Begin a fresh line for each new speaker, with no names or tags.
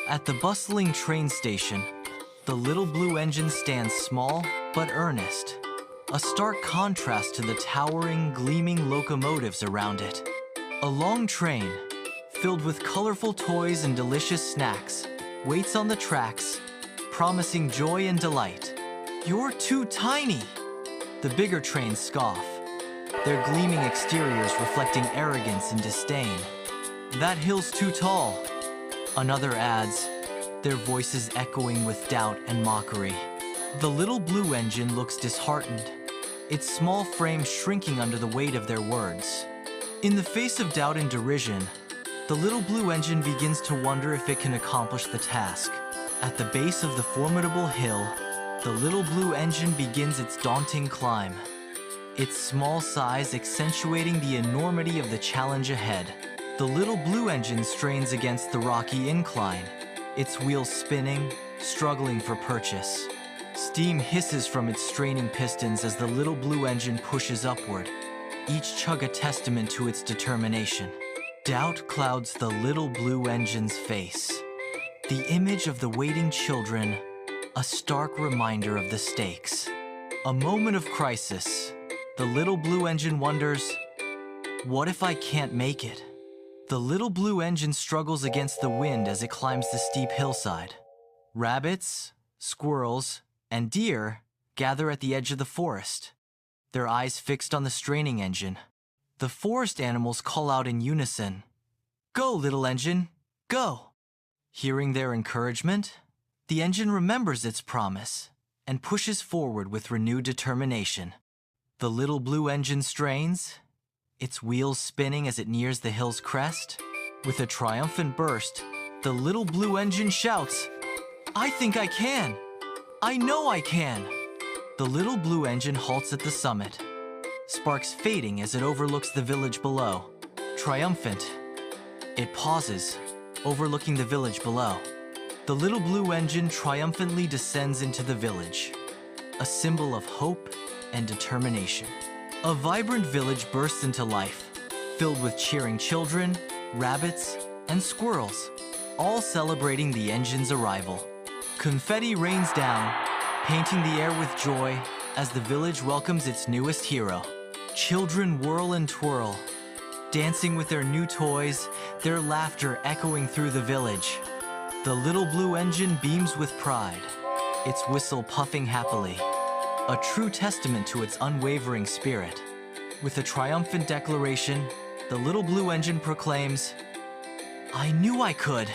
At the bustling train station, the little blue engine stands small but earnest, a stark contrast to the towering, gleaming locomotives around it. A long train, filled with colorful toys and delicious snacks, waits on the tracks, promising joy and delight. "You're too tiny!" the bigger trains scoff, their gleaming exteriors reflecting arrogance and disdain. "That hill's too tall," another adds, their voices echoing with doubt and mockery. The little blue engine looks disheartened, its small frame shrinking under the weight of their words. In the face of doubt and derision, the little blue engine begins to wonder if it can accomplish the task. At the base of the formidable hill, the little blue engine begins its daunting climb, its small size accentuating the enormity of the challenge ahead. The little blue engine strains against the rocky incline, its wheels spinning, struggling for purchase. Steam hisses from its straining pistons as the little blue engine pushes upward, each chug a testament to its determination. Doubt clouds the little blue engine's face, the image of the waiting children, a stark reminder of the stakes. A moment of crisis, the little blue engine wonders, "What if I can't make it?" The little blue engine struggles against the wind as it climbs the steep hillside. Rabbits, squirrels, and deer gather at the edge of the forest, their eyes fixed on the straining engine. The forest animals call out in unison, "Go, little engine, go!" Hearing their encouragement, the engine remembers its promise and pushes forward with renewed determination. The little blue engine strains, its wheels spinning as it nears the hill's crest. With a triumphant burst, the little blue engine shouts, "I think I can! I know I can!" The little blue engine halts at the summit, sparks fading as it overlooks the village below. Triumphant, it pauses, overlooking the village below. The little blue engine triumphantly descends into the village, a symbol of hope and determination. A vibrant village bursts into life, filled with cheering children, rabbits, and squirrels, all celebrating the engine's arrival. Confetti rains down, painting the air with joy as the village welcomes its newest hero. Children whirl and twirl, dancing with their new toys, their laughter echoing through the village. The little blue engine beams with pride, its whistle puffing happily, a true testament to its unwavering spirit. With a triumphant declaration, the little blue engine proclaims, "I knew I could!"